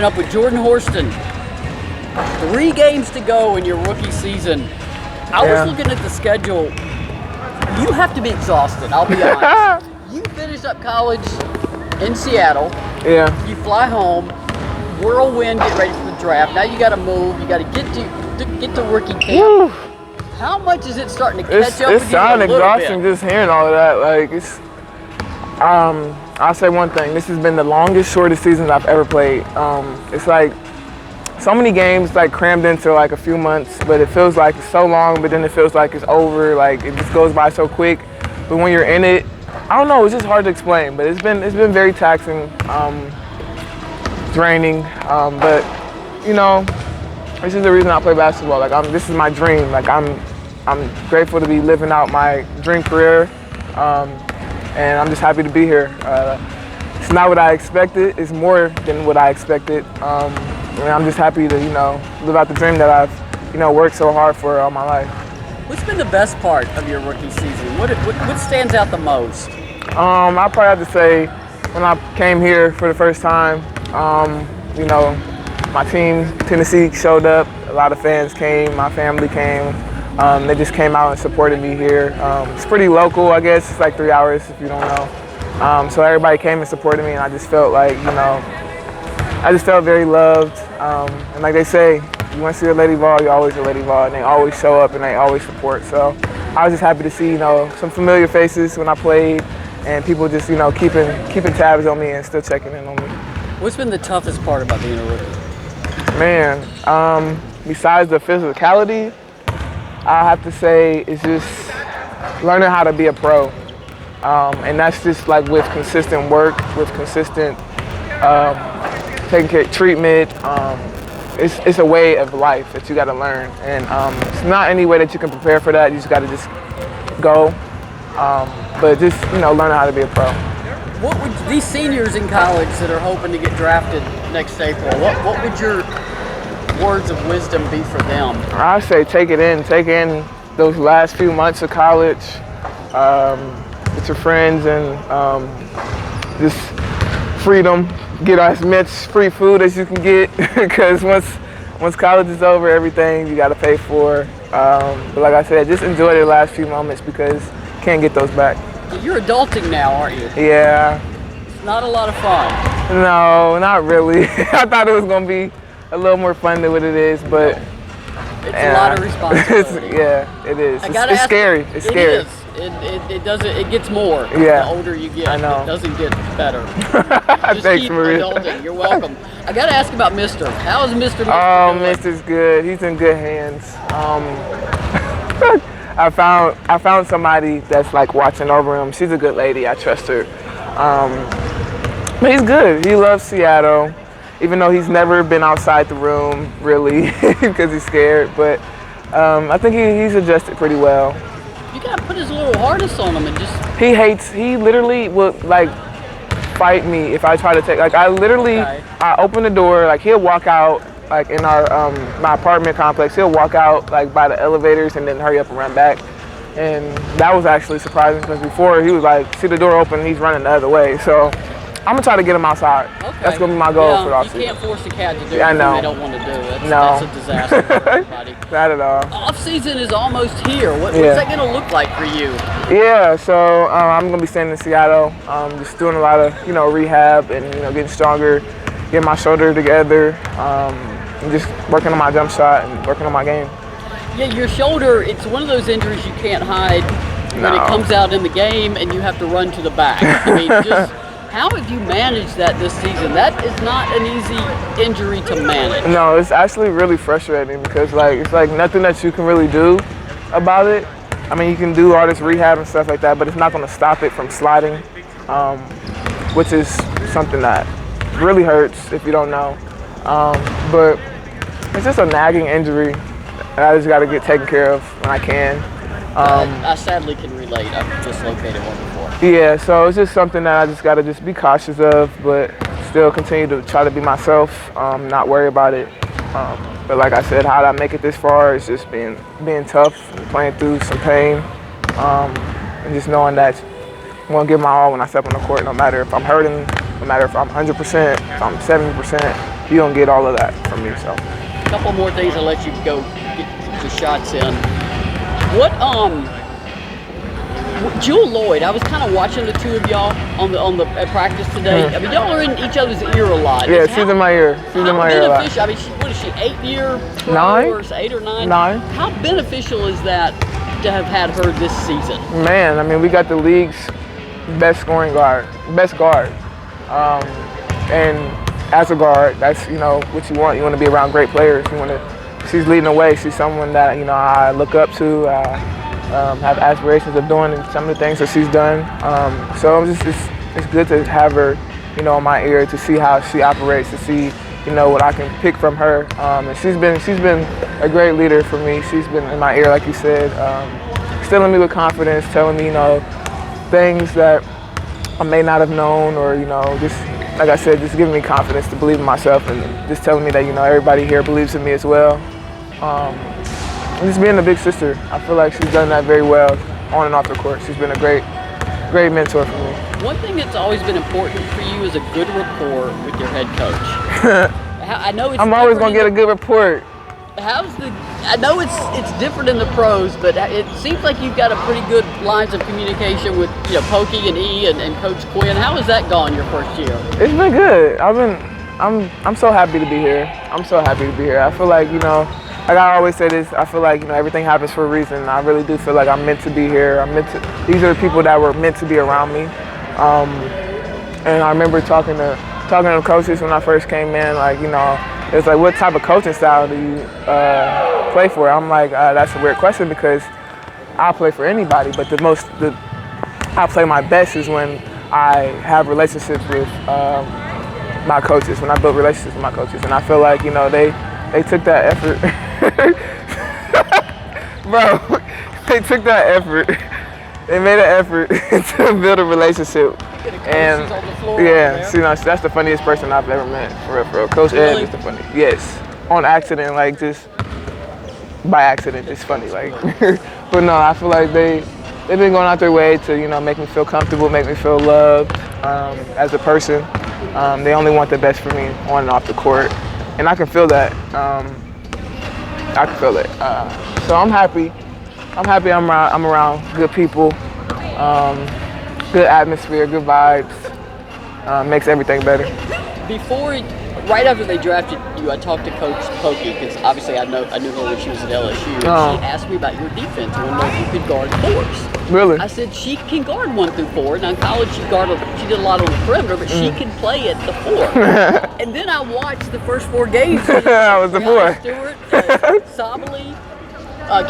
Up with Jordan Horston. 3 games to go in your rookie season. I was looking at the schedule. You have to be exhausted, I'll be honest. You finish up college in Seattle. Yeah. You fly home, whirlwind, get ready for the draft. Now you got to move. You got to get to rookie camp. Woo. How much is it starting to catch up with you? It's sounding exhausting bit? just hearing all of that. Like it's. I'll say one thing. This has been the longest, shortest season I've ever played. It's like so many games like crammed into like a few months, but it feels like it's so long, but then it feels like it's over. Like it just goes by so quick. But when you're in it, I don't know. It's just hard to explain. But it's been very taxing, draining. But you know, this is the reason I play basketball. Like this is my dream. Like I'm grateful to be living out my dream career. And I'm just happy to be here. It's not what I expected. It's more than what I expected. And I'm just happy to, live out the dream that I've, worked so hard for all my life. What's been the best part of your rookie season? What stands out the most? I probably have to say when I came here for the first time, my team, Tennessee, showed up. A lot of fans came. My family came. They just came out and supported me here. It's pretty local, I guess. It's like 3 hours if you don't know. So everybody came and supported me, and I just felt like, I just felt very loved. And like they say, you want to see a Lady Vol, you're always a Lady Vol, and they always show up and they always support. So I was just happy to see, some familiar faces when I played, and people just, keeping tabs on me and still checking in on me. What's been the toughest part about being a rookie? Man, besides the physicality, I have to say it's just learning how to be a pro. And that's just like with consistent work, with consistent taking care of treatment. It's a way of life that you got to learn. And it's not any way that you can prepare for that. You just got to just go. But just, learning how to be a pro. What would these seniors in college that are hoping to get drafted next April, what would your words of wisdom be for them? I say take in those last few months of college with your friends and just freedom. Get as much free food as you can get because once college is over, everything you got to pay for. But like I said, just enjoy the last few moments because you can't get those back. You're adulting now, aren't you? Yeah. It's not a lot of fun. No, not really. I thought it was going to be a little more fun than what it is, but it's a lot of responsibility. It is. It's scary. It's scary. It is. It doesn't. It gets more. Yeah. The older you get, I know. it doesn't get better. Just Thanks, keep Maria. adulting. You're welcome. I got to ask about Mister. How is Mister? Oh, Mister's good. He's in good hands. I found somebody that's like watching over him. She's a good lady. I trust her. But he's good. He loves Seattle. Even though he's never been outside the room, really, because he's scared. But I think he's adjusted pretty well. You gotta put his little harness on him and just... He literally will, like, fight me if I try to take... Like, I open the door, like, he'll walk out, like, in our my apartment complex. He'll walk out, like, by the elevators and then hurry up and run back. And that was actually surprising because before he was like, see the door open, he's running the other way. So I'm gonna try to get him outside. Okay. That's gonna be my goal for the offseason. You can't force a cat to do anything they don't want to do. That's a disaster for everybody. Not at all. Offseason is almost here. What's that gonna look like for you? Yeah, so I'm gonna be staying in Seattle. Just doing a lot of rehab and getting stronger, getting my shoulder together, and just working on my jump shot and working on my game. Yeah, your shoulder, it's one of those injuries you can't hide when it comes out in the game and you have to run to the back. I mean, just how have you managed that this season? That is not an easy injury to manage. No, it's actually really frustrating because it's like nothing that you can really do about it. I mean, you can do all this rehab and stuff like that, but it's not going to stop it from sliding, which is something that really hurts if you don't know. But it's just a nagging injury. I just got to get taken care of when I can. I sadly can relate. I've dislocated one before. Yeah, so it's just something that I just got to be cautious of, but still continue to try to be myself, not worry about it. But like I said, how did I make it this far? It's just being tough, playing through some pain, and just knowing that I'm going to give my all when I step on the court, no matter if I'm hurting No matter if I'm 100%, if I'm 70%, you don't get all of that from me. So. A couple more things I'll let you go get your shots in. What Jewel Lloyd, I was kind of watching the two of y'all on the at practice today. I mean, y'all are in each other's ear a lot. Yeah, she's in my ear. She's in my ear a lot. I mean, what is she, 8-year pro? 9? Or 8 or 9? 9. How beneficial is that to have had her this season? Man, I mean, we got the league's best scoring guard, best guard. And as a guard, that's, what you want. You want to be around great players. She's leading the way. She's someone that, I look up to. Have aspirations of doing some of the things that she's done. So it's good to have her, in my ear, to see how she operates, to see, what I can pick from her. And she's been a great leader for me. She's been in my ear, like you said, filling me with confidence, telling me, things that I may not have known, or, just, like I said, just giving me confidence to believe in myself, and just telling me that, everybody here believes in me as well. Just being a big sister, I feel like she's done that very well on and off the court. She's been a great mentor for me. One thing that's always been important for you is a good rapport with your head coach. I know I'm always gonna get a good report. I know it's different in the pros, but it seems like you've got a pretty good lines of communication with Pokey and E and Coach Quinn. How has that gone your first year? It's been good. I'm so happy to be here. I'm so happy to be here. I feel like like I always say this, I feel like everything happens for a reason. I really do feel like I'm meant to be here. These are the people that were meant to be around me. And I remember talking to coaches when I first came in. Like it's like, what type of coaching style do you play for? I'm like, that's a weird question, because I'll play for anybody. But I play my best is when I have relationships with my coaches. When I build relationships with my coaches, and I feel like they took that effort. Bro, they took that effort. They made an effort to build a relationship. And that's the funniest person I've ever met. For real. Coach Ed is the funniest. Yes, on accident, like just by accident. It's funny, like. But no, I feel like they've been going out their way to make me feel comfortable, make me feel loved as a person. They only want the best for me on and off the court, and I can feel that. I can feel it. So I'm happy. I'm around good people, good atmosphere, good vibes. Makes everything better. Right after they drafted you, I talked to Coach Pokey, because obviously I knew her when she was at LSU. And she asked me about your defense and wanted to know if you could guard fours. Really? I said she can guard 1 through 4. Now in college she did a lot on the perimeter, but she can play at the 4. And then I watched the first 4 games. I was the 4. Stewart, Sabali,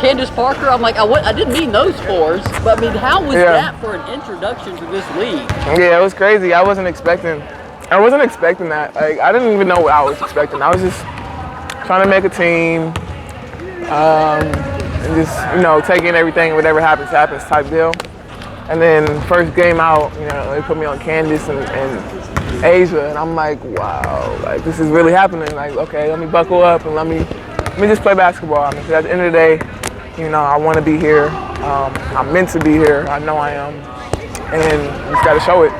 Candace Parker. I'm like, I didn't mean those 4s, but I mean, how was that for an introduction to this league? Yeah, it was crazy. I wasn't expecting that. Like, I didn't even know what I was expecting. I was just trying to make a team, and just taking everything, whatever happens type deal. And then first game out, they put me on Candace and Asia, and I'm like, wow, like this is really happening. Like, okay, let me buckle up and let me just play basketball. I mean, 'cause at the end of the day, I want to be here. I'm meant to be here. I know I am, and just got to show it.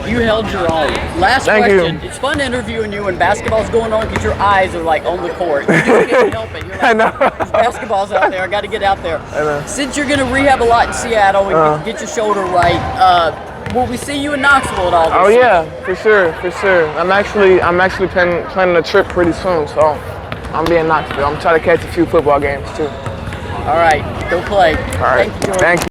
You held your own. Last Thank question. you. It's fun interviewing you when basketball's going on, because your eyes are like on the court. You just can't help it. You're like, I know. There's basketball's out there. I got to get out there. I know. Since you're going to rehab a lot in Seattle and get your shoulder right, will we see you in Knoxville at all this year? Yeah, for sure. I'm actually planning a trip pretty soon, so I'm being in Knoxville. I'm trying to catch a few football games too. All right, go play. All right. Thank you, Jordan. Thank you.